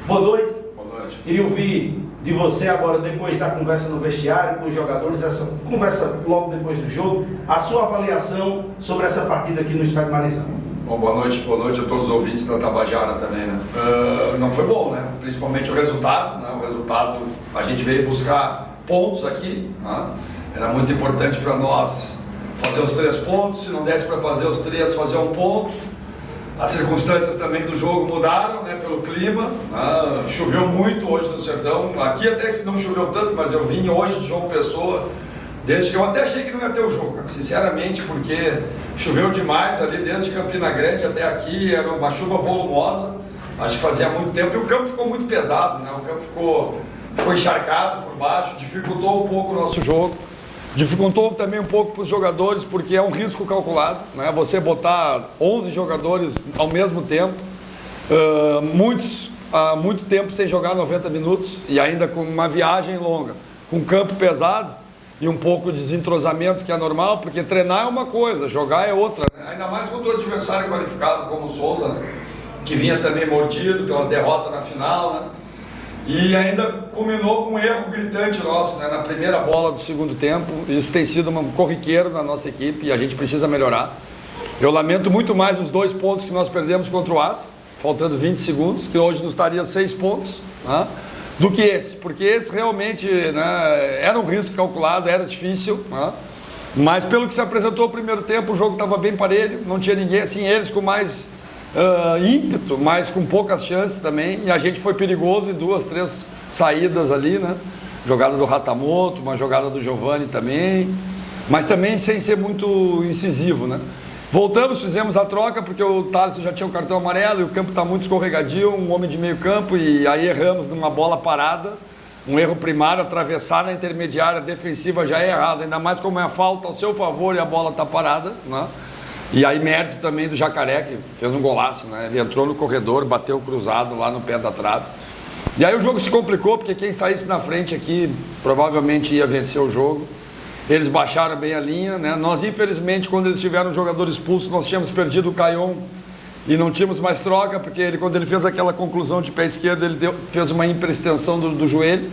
Boa noite. Boa noite. Queria ouvir de você agora, depois da conversa no vestiário com os jogadores, essa conversa logo depois do jogo, a sua avaliação sobre essa partida aqui no Estádio Marizão. Bom, boa noite a todos os ouvintes da Tabajara também, né? Não foi bom, né? Principalmente o resultado, né? O resultado, a gente veio buscar pontos aqui, né? Era muito importante para nós fazer os 3 pontos, se não desse para fazer os 3, fazer 1 ponto. As circunstâncias também do jogo mudaram, né, pelo clima, né? Choveu muito hoje no Sertão, aqui até não choveu tanto, mas eu vim hoje de João Pessoa, desde que eu até achei que não ia ter o jogo, cara, sinceramente, porque choveu demais ali, desde Campina Grande até aqui, era uma chuva volumosa, acho que fazia muito tempo, e o campo ficou muito pesado, né? O campo ficou encharcado por baixo, dificultou um pouco o nosso jogo. Dificultou também um pouco para os jogadores, porque é um risco calculado, né? Você botar 11 jogadores ao mesmo tempo, muitos há muito tempo sem jogar 90 minutos e ainda com uma viagem longa, com campo pesado e um pouco de desentrosamento, que é normal, porque treinar é uma coisa, jogar é outra, né? Ainda mais quando o adversário é qualificado como o Souza, né? Que vinha também mordido pela derrota na final, né? E ainda culminou com um erro gritante nosso, né? Na primeira bola do segundo tempo. Isso tem sido um corriqueiro na nossa equipe e a gente precisa melhorar. Eu lamento muito mais os 2 pontos que nós perdemos contra o AS, faltando 20 segundos, que hoje nos daria 6 pontos, né? Do que esse, porque esse realmente, né, era um risco calculado, era difícil, né? Mas pelo que se apresentou o primeiro tempo, o jogo estava bem parelho, não tinha ninguém, assim, eles com mais ímpeto, mas com poucas chances também, e a gente foi perigoso em 2, 3 saídas ali, né? Jogada do Ratamoto, uma jogada do Giovani também, mas também sem ser muito incisivo, né? Voltamos, fizemos a troca, porque o Thales já tinha um cartão amarelo e o campo está muito escorregadio, um homem de meio campo, e aí erramos numa bola parada, um erro primário, atravessar na intermediária defensiva já é errado, ainda mais como é a falta ao seu favor e a bola está parada, né? E aí mérito também do Jacaré, que fez um golaço, né? Ele entrou no corredor, bateu cruzado lá no pé da trave. E aí o jogo se complicou, porque quem saísse na frente aqui provavelmente ia vencer o jogo. Eles baixaram bem a linha, né? Nós, infelizmente, quando eles tiveram um jogador expulso, nós tínhamos perdido o Caion e não tínhamos mais troca, porque ele, quando ele fez aquela conclusão de pé esquerdo, ele fez uma hiperextensão do joelho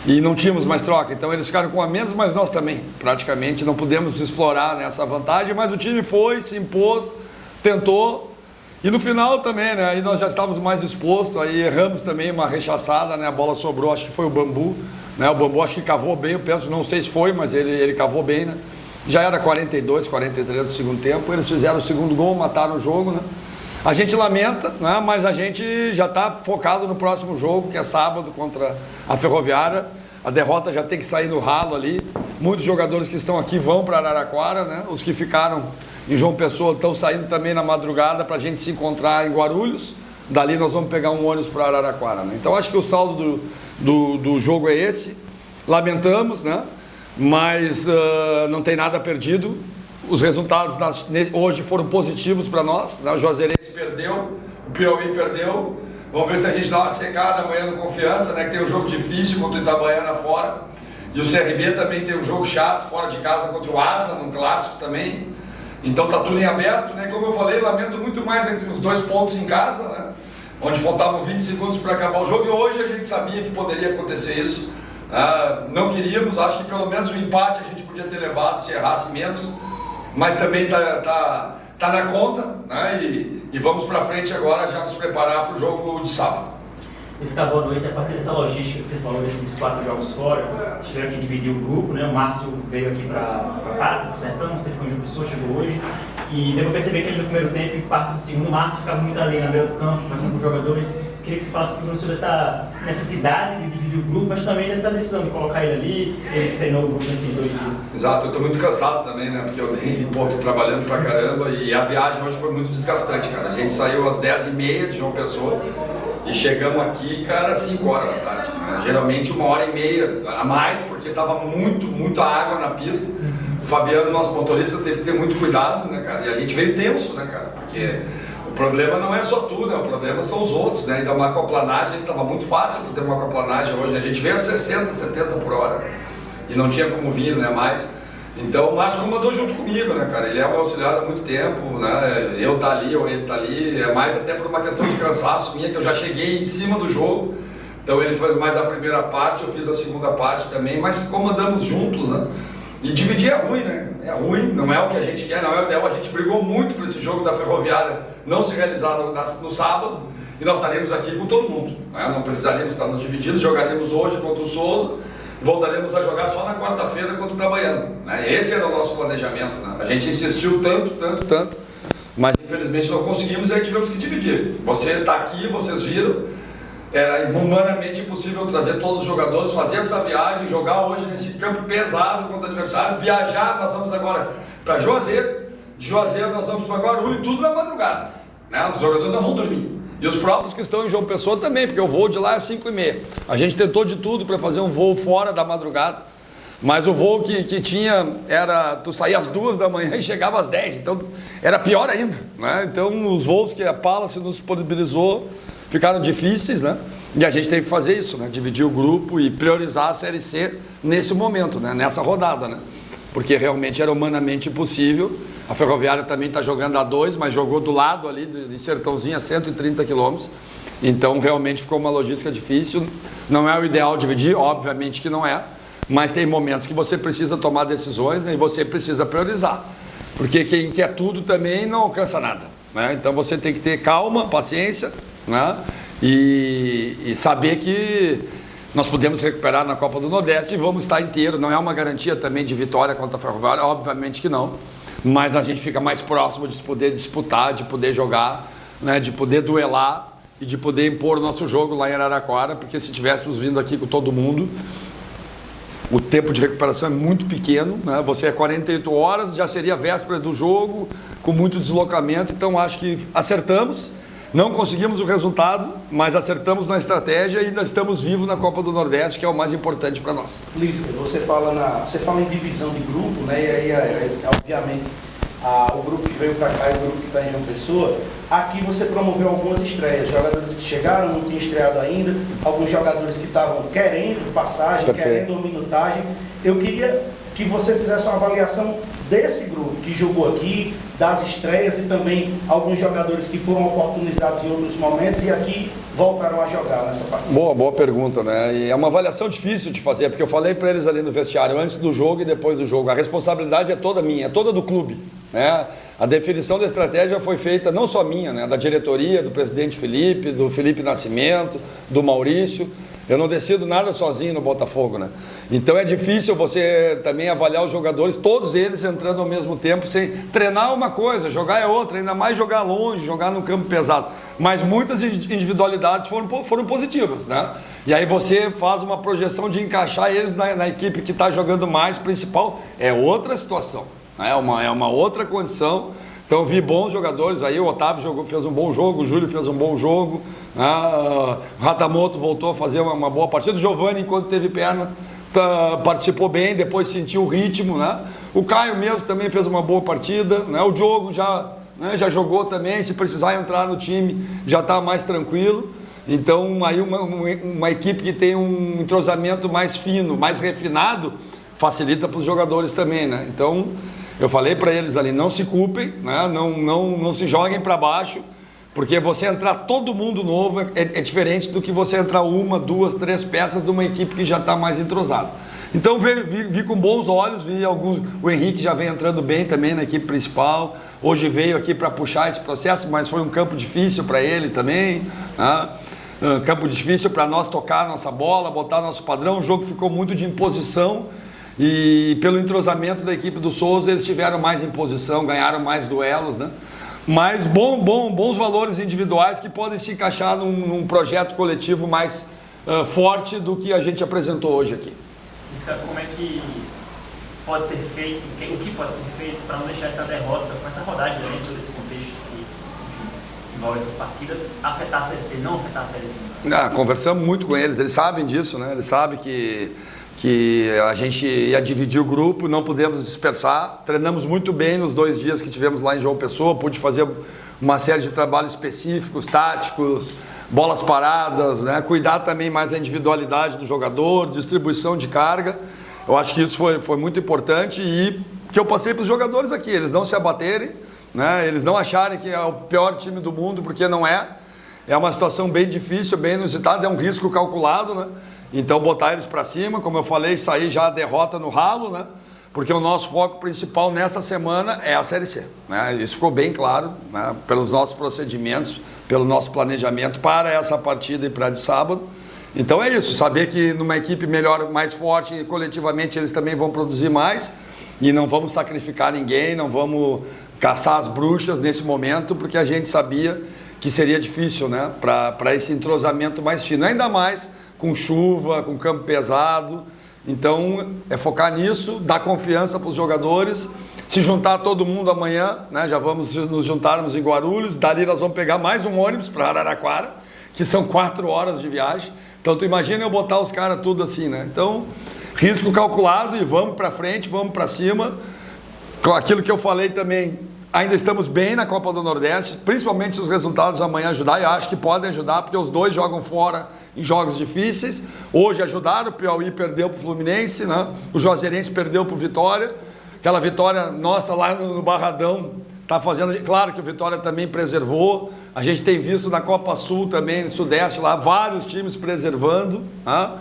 e não tínhamos mais troca. Então eles ficaram com a menos, mas nós também, praticamente, não pudemos explorar nessa vantagem, mas o time foi, se impôs, tentou, e no final também, né? Aí nós já estávamos mais expostos, aí erramos também uma rechaçada, né? A bola sobrou, acho que foi o Bambu, né? O Bambu acho que cavou bem, eu penso, não sei se foi, mas ele cavou bem, né? Já era 42, 43 do segundo tempo, eles fizeram o segundo gol, mataram o jogo, né? A gente lamenta, né? Mas a gente já está focado no próximo jogo, que é sábado contra a Ferroviária. A derrota já tem que sair no ralo ali. Muitos jogadores que estão aqui vão para Araraquara, né? Os que ficaram em João Pessoa estão saindo também na madrugada para a gente se encontrar em Guarulhos. Dali nós vamos pegar um ônibus para Araraquara, né? Então acho que o saldo do jogo é esse. Lamentamos, né? Mas não tem nada perdido. Os resultados hoje foram positivos para nós, né? O Juazeirense perdeu, o Piauí perdeu. Vamos ver se a gente dá uma secada amanhã no Confiança, né? Que tem um jogo difícil contra o Itabaiana fora. E o CRB também tem um jogo chato fora de casa contra o Asa, num clássico também. Então tá tudo em aberto, né? Como eu falei, lamento muito mais os 2 pontos em casa, né? Onde faltavam 20 segundos para acabar o jogo. E hoje a gente sabia que poderia acontecer isso. Não queríamos, acho que pelo menos o empate a gente podia ter levado se errasse menos. Mas também tá na conta, né? E vamos para frente agora já nos preparar para o jogo de sábado. Está boa noite. A partir dessa logística que você falou desses 4 jogos fora, tiveram que dividir o grupo, né? O Márcio veio aqui para casa, para o Sertão, você foi em João Pessoa, chegou hoje. E deu para perceber que ele no primeiro tempo e parte do segundo, o Márcio ficava muito ali na beira do campo, conversando com os jogadores. Queria que você falasse um pouco sobre essa necessidade de dividir o grupo, mas também dessa decisão de colocar ele ali, ele que treinou o grupo nesses 2 dias. Exato, eu estou muito cansado também, né? Porque eu nem tô trabalhando pra caramba e a viagem hoje foi muito desgastante, cara. A gente saiu às 10h30 de João Pessoa e chegamos aqui, cara, às 5 horas da tarde, né? Geralmente 1h30 a mais, porque tava muita água na pista. O Fabiano, nosso motorista, teve que ter muito cuidado, né, cara? E a gente veio tenso, né, cara? Porque o problema não é só tu, né? O problema são os outros, né? Ainda uma aquaplanagem, estava muito fácil ter uma aquaplanagem hoje, né? A gente veio a 60, 70 por hora e não tinha como vir, né, mais. Então o Márcio comandou junto comigo, né, cara? Ele é um auxiliar há muito tempo, né? Eu tá ali ou ele tá ali, é mais até por uma questão de cansaço minha, que eu já cheguei em cima do jogo. Então ele fez mais a primeira parte, eu fiz a segunda parte também, mas comandamos juntos, né? E dividir é ruim, né? É ruim, não é o que a gente quer, não é o ideal. A gente brigou muito por esse jogo da Ferroviária não se realizar no sábado, e nós estaremos aqui com todo mundo, né? Não precisaríamos estar nos divididos, jogaremos hoje contra o Souza, voltaremos a jogar só na quarta-feira contra o Itabaiana, né? Esse era o nosso planejamento, né? A gente insistiu tanto, mas infelizmente não conseguimos e aí tivemos que dividir. Você está aqui, vocês viram, era humanamente impossível trazer todos os jogadores, fazer essa viagem, jogar hoje nesse campo pesado contra o adversário, viajar, nós vamos agora para Juazeiro, de Juazeiro nós vamos para Guarulhos, tudo na madrugada, né? Os jogadores não vão dormir. E os próprios que estão em João Pessoa também, porque o voo de lá é 5h30. A gente tentou de tudo para fazer um voo fora da madrugada, mas o voo que tinha era, tu saía às 2 da manhã e chegava às 10, então era pior ainda, né? Então os voos que a Palace nos disponibilizou ficaram difíceis, né? E a gente teve que fazer isso, né? Dividir o grupo e priorizar a Série C nesse momento, né? Nessa rodada, né? Porque realmente era humanamente impossível. A Ferroviária também está jogando a 2, mas jogou do lado ali de Sertãozinho a 130 quilômetros. Então realmente ficou uma logística difícil. Não é o ideal dividir, obviamente que não é, mas tem momentos que você precisa tomar decisões, né? E você precisa priorizar. Porque quem quer tudo também não alcança nada, né? Então você tem que ter calma, paciência, né? E saber que nós podemos recuperar na Copa do Nordeste e vamos estar inteiro. Não é uma garantia também de vitória contra a Ferroviária, obviamente que não, mas a gente fica mais próximo de poder disputar, de poder jogar, né? De poder duelar e de poder impor o nosso jogo lá em Araraquara, porque se tivéssemos vindo aqui com todo mundo, o tempo de recuperação é muito pequeno, né? Você é 48 horas, já seria a véspera do jogo, com muito deslocamento. Então acho que acertamos. Não conseguimos o resultado, mas acertamos na estratégia e ainda estamos vivos na Copa do Nordeste, que é o mais importante para nós. Lisca, você fala em divisão de grupo, né? E aí, obviamente, o grupo que veio para cá e o grupo que está em João Pessoa. Aqui você promoveu algumas estreias, jogadores que chegaram, não tinham estreado ainda, alguns jogadores que estavam querendo passagem, Perfeito. querendo minutagem. Eu queria que você fizesse uma avaliação desse grupo que jogou aqui, das estreias e também alguns jogadores que foram oportunizados em outros momentos e aqui voltaram a jogar nessa partida. Boa pergunta, né? E é uma avaliação difícil de fazer, porque eu falei para eles ali no vestiário, antes do jogo e depois do jogo, a responsabilidade é toda minha, é toda do clube, né? A definição da estratégia foi feita não só minha, né? Da diretoria, do presidente Felipe, do Felipe Nascimento, do Maurício. Eu não decido nada sozinho no Botafogo, né? Então é difícil você também avaliar os jogadores, todos eles entrando ao mesmo tempo, sem treinar é uma coisa, jogar é outra, ainda mais jogar longe, jogar no campo pesado. Mas muitas individualidades foram positivas, né? E aí você faz uma projeção de encaixar eles na equipe que está jogando mais principal, é outra situação, né? É uma outra condição. Então vi bons jogadores aí, o Otávio fez um bom jogo, o Júlio fez um bom jogo, né? O Ratamoto voltou a fazer uma boa partida, o Giovani, enquanto teve perna, participou bem, depois sentiu o ritmo, né? O Caio mesmo também fez uma boa partida, né? O Diogo já jogou também, se precisar entrar no time já está mais tranquilo. Então aí uma equipe que tem um entrosamento mais fino, mais refinado, facilita para os jogadores também, né? Então eu falei para eles ali, não se culpem, né? Não se joguem para baixo, porque você entrar todo mundo novo é diferente do que você entrar 1, 2, 3 peças de uma equipe que já está mais entrosada. Então vi com bons olhos, vi alguns, o Henrique já vem entrando bem também na equipe principal, hoje veio aqui para puxar esse processo, mas foi um campo difícil para ele também, né? Campo difícil para nós tocar nossa bola, botar nosso padrão, o jogo ficou muito de imposição. E pelo entrosamento da equipe do Souza, eles tiveram mais imposição, ganharam mais duelos, né? Mas bons valores individuais que podem se encaixar num projeto coletivo mais forte do que a gente apresentou hoje aqui. Como é que pode ser feito, o que pode ser feito para não deixar essa derrota, com essa rodagem dentro desse contexto que envolve essas partidas, afetar a Série C, não afetar a Série C? Conversamos muito com eles sabem disso, né? Eles sabem que a gente ia dividir o grupo, não pudemos dispersar, treinamos muito bem nos 2 dias que tivemos lá em João Pessoa, pude fazer uma série de trabalhos específicos, táticos, bolas paradas, né? Cuidar também mais da individualidade do jogador, distribuição de carga, Eu acho que isso foi muito importante e que eu passei para os jogadores aqui, eles não se abaterem, né? Eles não acharem que é o pior time do mundo, porque não é. É uma situação bem difícil, bem inusitada, é um risco calculado, né? Então botar eles para cima, como eu falei, sair já a derrota no ralo, né? Porque o nosso foco principal nessa semana é a Série C, né? Isso ficou bem claro, né? Pelos nossos procedimentos, pelo nosso planejamento para essa partida e para de sábado. Então é isso, saber que numa equipe melhor, mais forte, coletivamente eles também vão produzir mais e não vamos sacrificar ninguém, não vamos caçar as bruxas nesse momento, porque a gente sabia que seria difícil, né? Para esse entrosamento mais fino, ainda mais com chuva, com campo pesado. Então, é focar nisso, dar confiança para os jogadores, se juntar todo mundo amanhã, né? Já vamos nos juntarmos em Guarulhos, dali nós vamos pegar mais um ônibus para Araraquara, que são 4 horas de viagem. Então, tu imagina eu botar os caras tudo assim, né? Então, risco calculado e vamos para frente, vamos para cima. Com aquilo que eu falei também, ainda estamos bem na Copa do Nordeste, principalmente se os resultados amanhã ajudar, e acho que podem ajudar, porque os dois jogam fora em jogos difíceis. Hoje ajudaram, o Piauí perdeu para o Fluminense, né? O Juazeirense perdeu para o Vitória. Aquela vitória nossa lá no Barradão está fazendo... Claro que o Vitória também preservou. A gente tem visto na Copa Sul também, no Sudeste, lá vários times preservando. Né?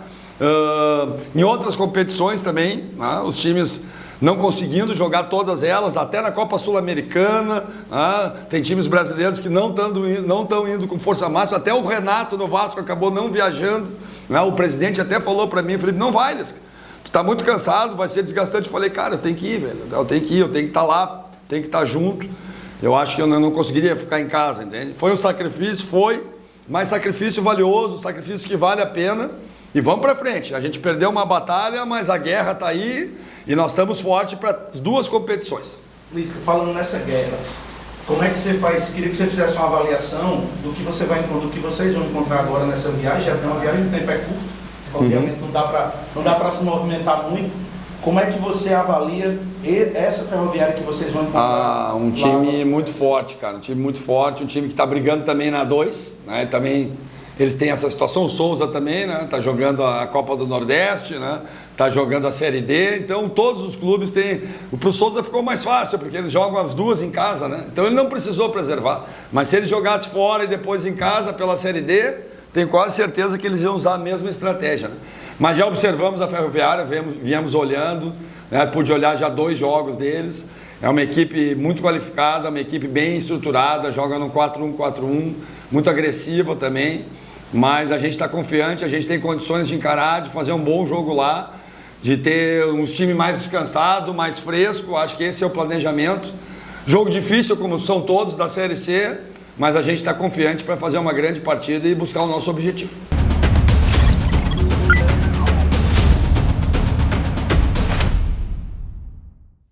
Em outras competições também, né? Os times não conseguindo jogar todas elas, até na Copa Sul-Americana, tem times brasileiros que não estão indo com força máxima, até o Renato no Vasco acabou não viajando, né? O presidente até falou para mim, Felipe, não vai, Lisca, tu tá muito cansado, vai ser desgastante. Eu falei, cara, eu tenho que ir, velho, eu tenho que estar lá, tenho que estar junto, eu acho que eu não conseguiria ficar em casa, entende? Foi um sacrifício, mas sacrifício valioso, sacrifício que vale a pena. E vamos para frente, a gente perdeu uma batalha, mas a guerra está aí e nós estamos fortes para as duas competições. Lisca, falando nessa guerra, como é que você faz? Queria que você fizesse uma avaliação do que vocês vão encontrar agora nessa viagem. Já tem uma viagem, o tempo é curto, obviamente não dá para se movimentar muito. Como é que você avalia essa Ferroviária que vocês vão encontrar? Um time muito forte, cara, um time muito forte, um time que está brigando também na A2, né? Também eles têm essa situação, o Souza também, né? Tá jogando a Copa do Nordeste, né? Tá jogando a Série D, então todos os clubes têm... Pro Souza ficou mais fácil, porque eles jogam as duas em casa, né? Então ele não precisou preservar, mas se ele jogasse fora e depois em casa pela Série D, tenho quase certeza que eles iam usar a mesma estratégia, né? Mas já observamos a Ferroviária, viemos olhando, né? Pude olhar já 2 jogos deles, é uma equipe muito qualificada, uma equipe bem estruturada, joga no 4-1-4-1, muito agressiva também. Mas a gente está confiante, a gente tem condições de encarar, de fazer um bom jogo lá, de ter um time mais descansado, mais fresco. Acho que esse é o planejamento. Jogo difícil, como são todos da Série C, mas a gente está confiante para fazer uma grande partida e buscar o nosso objetivo.